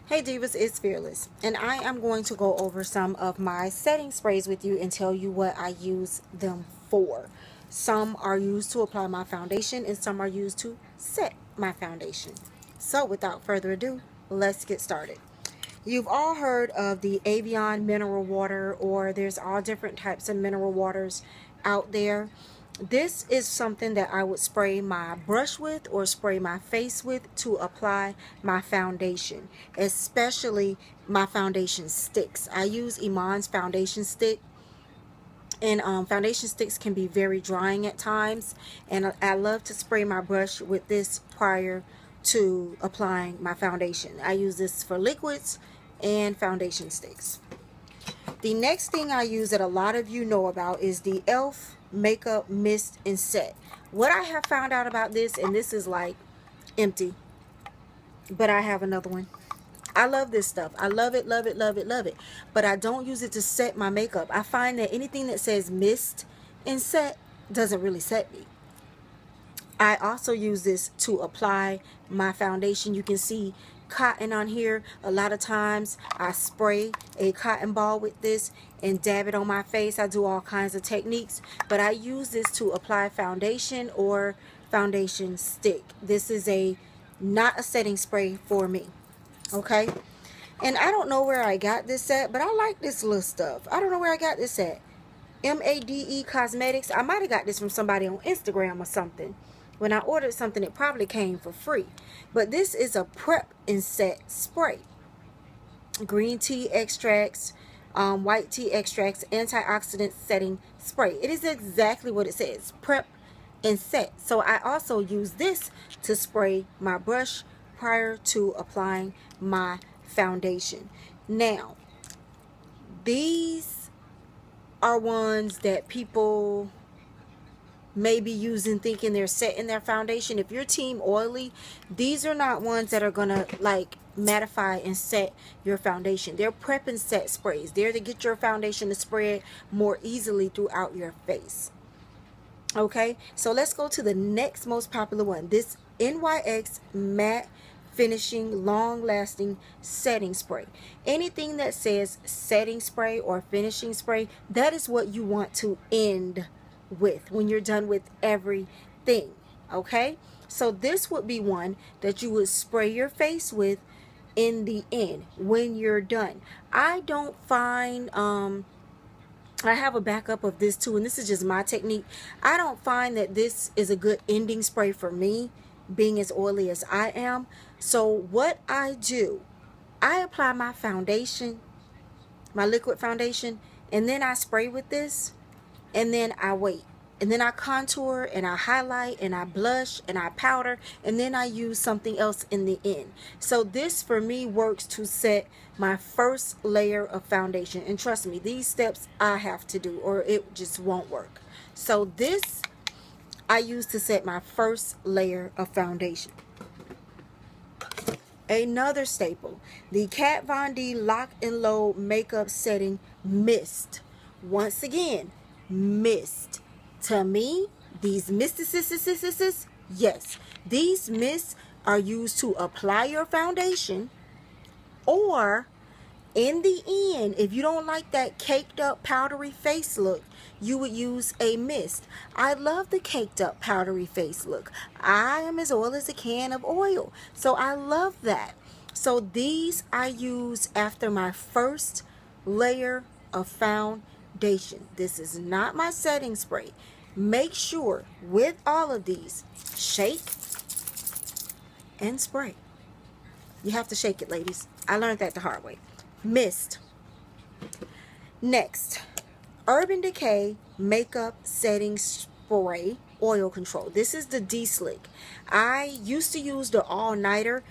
Hey Divas, it's Fearless, and I am going to go over some of my setting sprays with you and tell you what I use them for. Some are used to apply my foundation and some are used to set my foundation. So without further ado, let's get started. You've all heard of the Avion mineral water, or there's all different types of mineral waters out there. This is something that I would spray my brush with or spray my face with to apply my foundation, especially my foundation sticks. I use Iman's foundation stick, and foundation sticks can be very drying at times, and I love to spray my brush with this prior to applying my foundation. I use this for liquids and foundation sticks. The next thing I use that a lot of you know about is the e.l.f. Makeup Mist and Set. What I have found out about this, and this is like empty, but I have another one. I love this stuff. I love it, love it, love it, love it. But I don't use it to set my makeup. I find that anything that says mist and set doesn't really set me. I also use this to apply my foundation. You can see cotton on here. A lot of times I spray a cotton ball with this and dab it on my face. I do all kinds of techniques, but I use this to apply foundation or foundation stick. This is not a setting spray for me, okay? And I don't know where I got this at, but I like this little stuff. I don't know where I got this at. MADE Cosmetics. I might have got this from somebody on Instagram or something. When I ordered something, it probably came for free. But this is a prep and set spray. Green tea extracts, white tea extracts, antioxidant setting spray. It is exactly what it says, prep and set. So I also use this to spray my brush prior to applying my foundation. Now, these are ones that people may be using thinking they're setting their foundation. If you're team oily, these are not ones that are gonna like mattify and set your foundation. They're prep and set sprays. They're to get your foundation to spread more easily throughout your face. Okay, so let's go to the next most popular one. This NYX matte finishing long lasting setting spray. Anything that says setting spray or finishing spray, that is what you want to end with when you're done with everything. Okay, so this would be one that you would spray your face with in the end when you're done. I don't find I have a backup of this too, and this is just my technique. I don't find that this is a good ending spray for me, being as oily as I am. So what I do, I apply my foundation, my liquid foundation, and then I spray with this, and then I wait, and then I contour and I highlight and I blush and I powder, and then I use something else in the end. So this for me works to set my first layer of foundation, and trust me, these steps I have to do or it just won't work. So this I use to set my first layer of foundation. Another staple, the Kat Von D Lock and Load Makeup Setting Mist. Once again, mist. To me, these mists, yes, these mists are used to apply your foundation, or in the end, if you don't like that caked up powdery face look, you would use a mist. I love the caked up powdery face look. I am as oily as a can of oil, so I love that. So these I use after my first layer of foundation. This is not my setting spray. Make sure with all of these, shake and spray. You have to shake it, ladies. I learned that the hard way. Mist. Next, Urban Decay Makeup Setting Spray Oil Control. This is the D-Slick. I used to use the all-nighter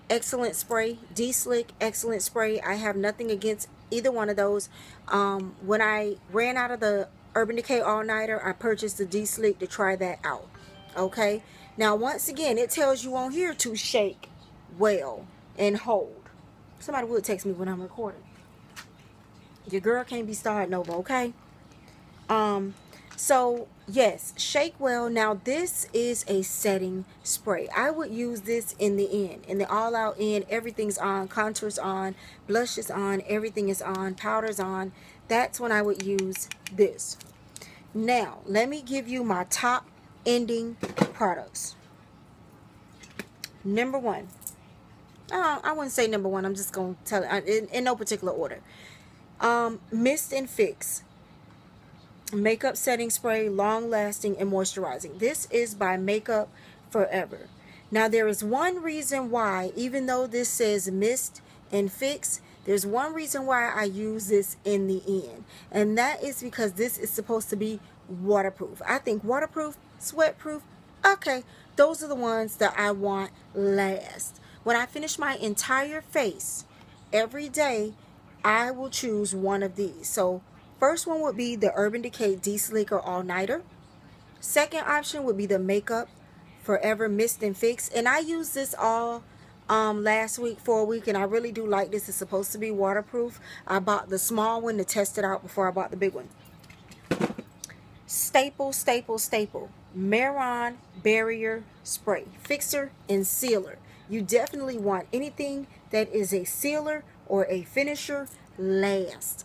excellent spray, D-Slick excellent spray. I have nothing against either one of those. When I ran out of the Urban Decay all-nighter, I purchased the D-Slick to try that out. Okay, now once again, it tells you on here to shake well and hold. Somebody would text me when I'm recording. Your girl can't be starting over, okay? So yes, shake well. Now this is a setting spray. I would use this in the end, in the all out end. Everything's on, contours on, blush is on, everything is on, powder's on. That's when I would use this. Now let me give you my top ending products. Number one, I wouldn't say number one, I'm just going to tell it in no particular order. Mist and Fix makeup setting spray, long lasting and moisturizing. This is by Makeup Forever. Now there is one reason why, even though this says Mist and Fix, there's one reason why I use this in the end, and that is because this is supposed to be waterproof. I think waterproof, sweat proof, okay, those are the ones that I want last. When I finish my entire face every day, I will choose one of these. So first one would be the Urban Decay De-Sleeker All-Nighter. Second option would be the Makeup Forever Mist and Fix. And I used this all last week for a week, and I really do like this. It's supposed to be waterproof. I bought the small one to test it out before I bought the big one. Staple, staple, staple. Maron Barrier Spray. Fixer and sealer. You definitely want anything that is a sealer or a finisher last.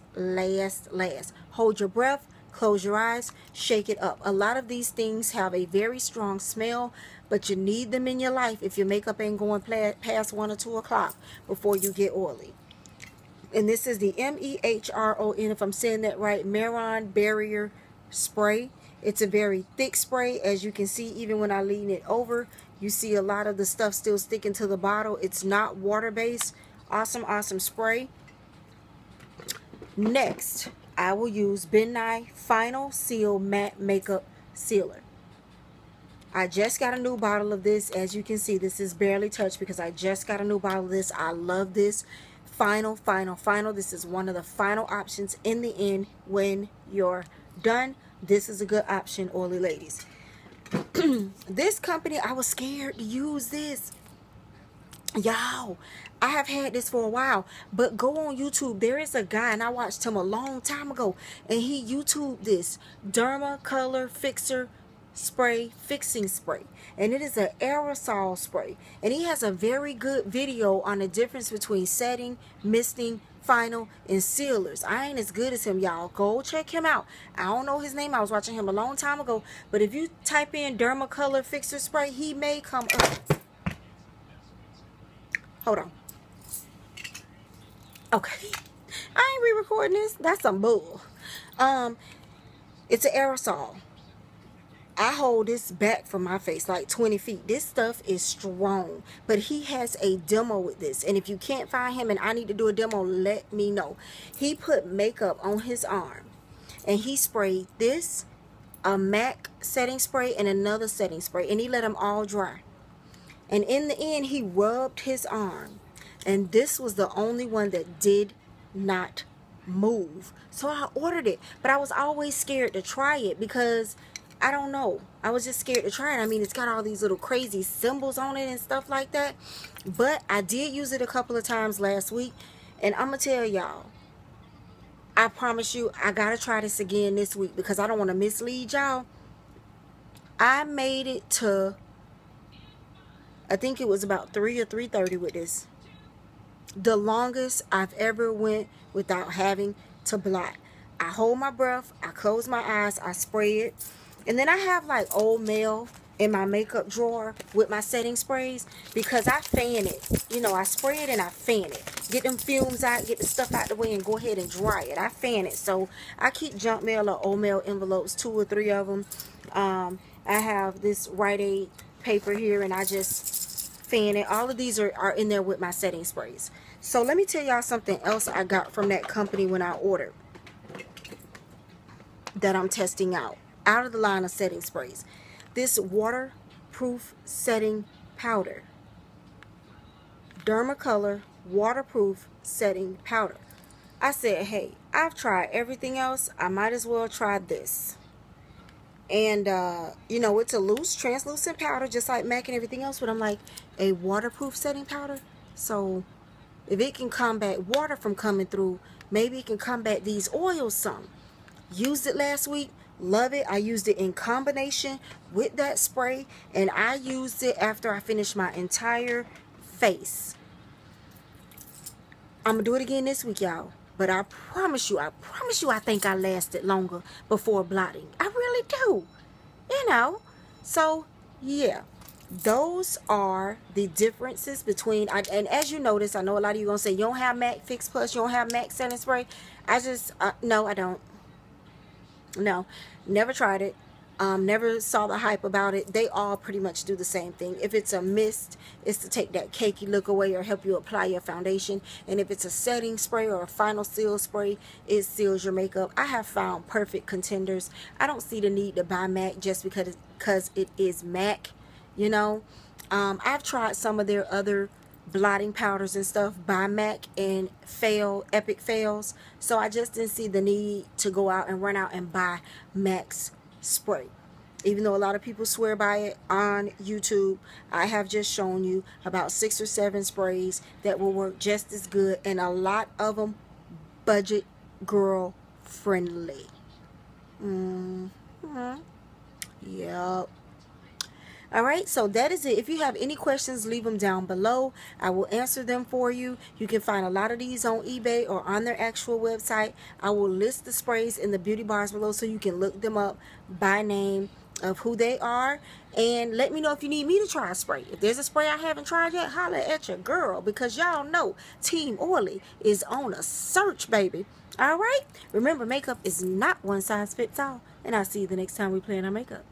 Hold your breath, close your eyes, shake it up. A lot of these things have a very strong smell, but you need them in your life if your makeup ain't going past 1 or 2 o'clock before you get oily. And this is the MEHRON, if I'm saying that right, Maron Barrier Spray. It's a very thick spray. As you can see, even when I lean it over, you see a lot of the stuff still sticking to the bottle. It's not water-based. Awesome, awesome spray. Next, I will use Ben Nye Final Seal Matte Makeup Sealer. I just got a new bottle of this. As you can see, this is barely touched because I just got a new bottle of this. I love this. Final. This is one of the final options in the end when you're done. This is a good option, oily ladies. This company, I was scared to use this. Y'all, I have had this for a while, but go on YouTube. There is a guy, and I watched him a long time ago, and he YouTubed this Derma Color Fixer Spray, Fixing Spray, and it is an aerosol spray, and he has a very good video on the difference between setting, misting, final, and sealers. I ain't as good as him, y'all. Go check him out. I don't know his name. I was watching him a long time ago, but if you type in Derma Color Fixer Spray, he may come up. Hold on. Okay. I ain't re-recording this. That's some bull. It's an aerosol. I hold this back from my face like 20 feet. This stuff is strong. But he has a demo with this. And if you can't find him and I need to do a demo, let me know. He put makeup on his arm. And he sprayed this, a MAC setting spray, and another setting spray. And he let them all dry. And in the end, he rubbed his arm. And this was the only one that did not move. So I ordered it. But I was always scared to try it because, I don't know, I was just scared to try it. I mean, it's got all these little crazy symbols on it and stuff like that. But I did use it a couple of times last week. And I'm going to tell y'all, I promise you, I got to try this again this week because I don't want to mislead y'all. I made it to, I think it was about 3 or 3:30 with this. The longest I've ever went without having to blot. I hold my breath, I close my eyes, I spray it. And then I have like Old Mail in my makeup drawer with my setting sprays because I fan it. You know, I spray it and I fan it. Get them fumes out, get the stuff out the way, and go ahead and dry it. I fan it. So I keep junk mail or Old Mail envelopes, 2 or 3 of them. I have this Rite Aid paper here, and I just fan it. All of these are in there with my setting sprays. So let me tell y'all something else I got from that company when I ordered that I'm testing out of the line of setting sprays. This waterproof setting powder, Dermacolor waterproof setting powder. I said, hey, I've tried everything else, I might as well try this. And you know, it's a loose translucent powder just like MAC and everything else, but I'm like, a waterproof setting powder, so if it can combat water from coming through, maybe it can combat these oils some. Used it last week, Love it. I used it in combination with that spray, and I used it after I finished my entire face. I'm gonna do it again this week, y'all. But I promise you, I think I lasted longer before blotting. I really do. You know. So, yeah. Those are the differences between, and as you notice, I know a lot of you gonna say, you don't have MAC Fix Plus, you don't have MAC setting spray. No, I don't. No, never tried it. Never saw the hype about it. They all pretty much do the same thing. If it's a mist, it's to take that cakey look away or help you apply your foundation. And if it's a setting spray or a final seal spray, it seals your makeup. I have found perfect contenders. I don't see the need to buy MAC just because it is MAC, you know. I've tried some of their other blotting powders and stuff by MAC and epic fails. So I just didn't see the need to go out and run out and buy MAC's spray. Even though a lot of people swear by it on YouTube, I have just shown you about 6 or 7 sprays that will work just as good, and a lot of them budget girl friendly. Yep. Alright, so that is it. If you have any questions, leave them down below. I will answer them for you. You can find a lot of these on eBay or on their actual website. I will list the sprays in the beauty bars below so you can look them up by name of who they are. And let me know if you need me to try a spray. If there's a spray I haven't tried yet, holla at your girl, because y'all know Team Oily is on a search, baby. Alright? Remember, makeup is not one size fits all. And I'll see you the next time we play in our makeup.